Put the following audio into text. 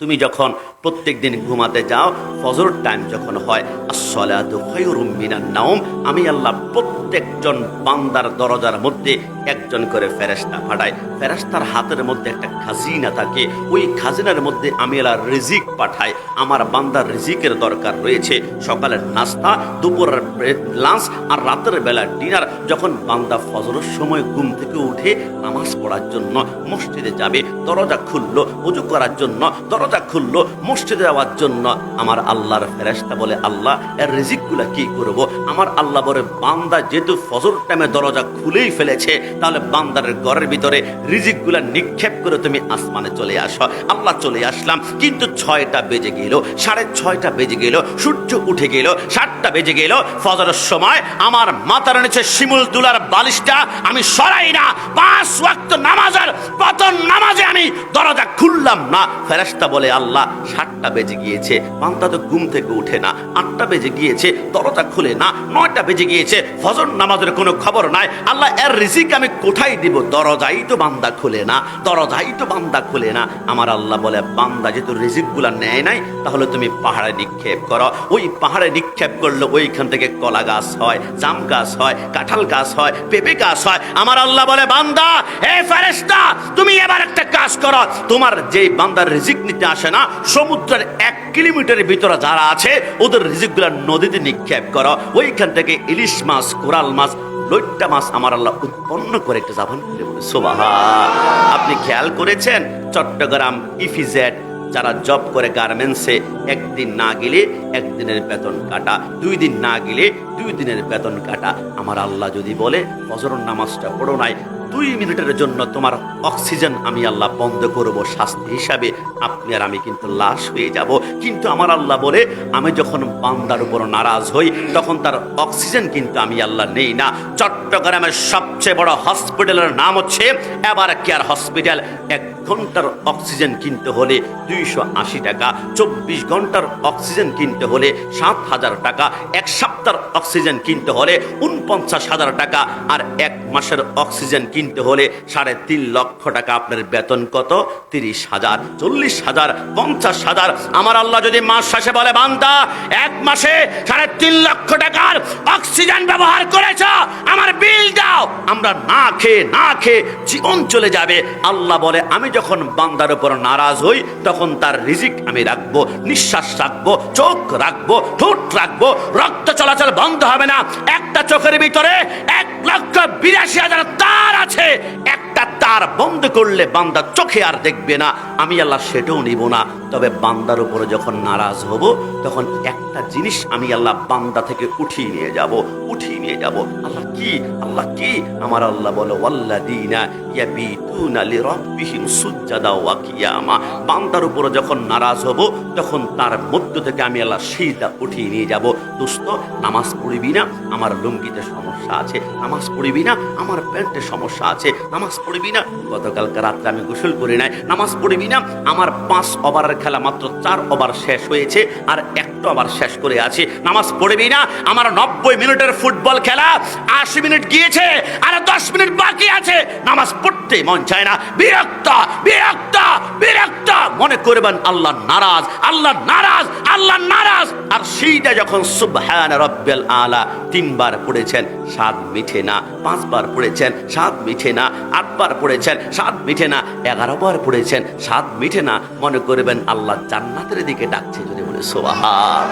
তুমি যখন প্রত্যেক দিন ঘুমাতে যাও, ফজর টাইম যখন হয়, আসসালাতু খায়রুম মিনান নাওম, আমি আল্লাহ প্রত্যেকজন বান্দার দরজার মধ্যে একজন করে ফেরেশতা পাঠাই। ফেরেশতার হাতের মধ্যে একটা খাজিনা থাকে, ওই খাজিনার মধ্যে আমি আল্লাহ রিজিক পাঠাই। আমার বান্দার রিজিকের দরকার রয়েছে, সকালের নাস্তা, দুপুরের লাঞ্চ আর রাতের বেলা ডিনার। যখন বান্দা ফজরের সময় ঘুম থেকে উঠে নামাজ পড়ার জন্য মসজিদে যাবে, দরজা খুললো ওযু করার জন্য, দরজা খুললো মসজিদে যাওয়ার জন্য, আমার আল্লাহর ফেরেশতা বলে, আল্লাহ এর রিজিকগুলা কি করব? আমার আল্লাহ বলে, বান্দা যেহেতু ফজর টাইমে দরজা খুলেই ফেলেছে, তাহলে বান্দার ঘরের ভিতরে রিজিকগুলা নিক্ষেপ করে তুমি আসমানে চলে আসো। আল্লাহ চলে আসলাম, কিন্তু 6টা বেজে গেল, 6:30 বেজে গেল, সূর্য উঠে গেল, 7টা বেজে গেল, ফজরের সময় আমার মাথার নিচে শিমুল তুলার বালিশটা আমি সরাই না, 5 ওয়াক্ত নামাজের প্রথম নামাজে আমি দরজা খুললাম না। ফেরেশতা বলে, আল্লাহ 7টা বেজে গিয়েছে, বান্দা তো ঘুম থেকে উঠে না, 8টা বেজে গিয়েছে, দরজা খুলে না, 9টা বেজে গিয়েছে, ফজর নামাজের কোনো খবর নাই, আল্লাহ এর রিজিক আমি কোথায় দিব? দরজাই তো বান্দা খুলে না, দরজাই তো বান্দা খুলে না। আমার আল্লাহ বলে, বান্দা যেহেতু রিজিকগুলা নেয় নাই, তাহলে তুমি পাহাড়ে নিক্ষেপ করো। ওই পাহাড়ে নিক্ষেপ করলে ওইখান থেকে কলা গাছ হয়, জাম গাছ হয়, কাঁঠাল গাছ হয়, পেঁপে গাছ হয়। আমার আল্লাহ বলে, বান্দা, এ ফেরেশতা, তুমি এবার একটা কাজ করো, তোমার যেই বান্দার রিজিক নিতে আসে না, সমুদ্রের 1 কিলোমিটারের ভিতরে যারা আছে ওদের রিজিকগুলা নদীতে নিক্ষেপ করো। ওইখান থেকে ইলিশ মাছ, কোরাল মাছ, লইট্টা মাছ আমার আল্লাহ উৎপন্ন করে একটা জাপান করে বলে, সুবহান। আপনি খেয়াল করেছেন, চট্টগ্রাম ইফিজেড যারা জব করে গার্মেন্টসে, একদিন না গেলে একদিনের বেতন কাটা, 2 দিন না গেলে 2 দিনের বেতন কাটা। আমার আল্লাহ যদি বলে, ফজরের নামাজটা পড়ো নাই, 2 মিনিটের জন্য তোমার অক্সিজেন আমি আল্লাহ বন্ধ করব শাস্তি হিসাবে, আপনি আর আমি কিন্তু লাশ হয়ে যাব। কিন্তু আমার আল্লাহ বলে, আমি যখন বান্দার উপর নারাজ হই, তখন তার অক্সিজেন কিন্তু আমি আল্লাহ নেই না। চট্টগ্রামের সবচেয়ে বড় হসপিটালের নাম হচ্ছে এভার কেয়ার হসপিটাল। 1 ঘন্টার অক্সিজেন কিনতে হলে 280 টাকা, 24 ঘন্টার অক্সিজেন কিনতে হলে 7,000 টাকা, 1 সপ্তাহের অক্সিজেন কিনতে হলে 49,000 টাকা, আর 1 মাসের অক্সিজেন কিনতে হলে 3.5 লক্ষ টাকা। আপনার বেতন কত? 30,000, 40,000, 50,000। আমার আল্লাহ যদি মাস শেষে বলে, বান্দা 1 মাসে 3.5 লক্ষ টাকার অক্সিজেন ব্যবহার করেছ, আমার বিল দাও, আমরা না খেয়ে জীবন চলে যাবে। আল্লাহ বলে, আমি যখন বান্দার উপর নারাজ হই, তখন তার রিজিক আমি রাখবো, নিঃশ্বাস রাখবো, চোখ রাখবো, ঠোঁট রাখবো, রক্ত চলাচল বন্ধ হবে না। একটা চোখের ভিতরে 1,82,000 তার আছে, একটা তার বন্ধ করলে বান্দা চোখে আর দেখবে না, আমি আল্লাহ সেটাও নিব না। তবে বান্দার উপরে যখন নারাজ হব, তখন একটা জিনিস আমি আল্লাহ বান্দা থেকে উঠিয়ে নিয়ে যাব। আল্লাহ কি? আমার আল্লাহ বলে, ওয়াল্লাযীনা ইয়াবিতুনা লিরাব্বিহিম সুজদান ওয়া কিয়ামা। বান্দার উপরে যখন নারাজ হব, তখন তার মধ্য থেকে আমি আল্লাহ সিজদা উঠিয়ে নিয়ে যাব। দোস্ত, নামাজ পড়বি না, আমার লুঙ্গিতে সমস্যা আছে, নামাজ পড়বি না, আমার প্যান্টে সমস্যা আছে, নামাজ পড়বি না, গতকালকে রাত্রে আমি গোসল করি নাই, নামাজ পড়বি না, আমার 5 ওভারের খেলা মাত্র 4 ওভার শেষ হয়েছে, আর 1টা ওভার শেষ করে আছি, নামাজ পড়বি না, আমার 90 মিনিটের ফুটবল খেলা 80 মিনিট গিয়েছে, আর 10 মিনিট বাকি আছে, নামাজ পড়তে মন চায় না, বিরক্ত। মনে করবেন আল্লাহ নারাজ। আর সেইটা যখন সুবহান রাব্বিল আলা 3 বার পড়েছেন, স্বাদ মিঠে না, 5 বার পড়েছেন, স্বাদ মিঠে না, 8 বার পড়েছেন, স্বাদ মিঠে না, 11 বার পড়েছেন, স্বাদ মিঠে না, মনে করবেন আল্লাহ জান্নাতের দিকে ডাকছে। যদি বলে সুবহান।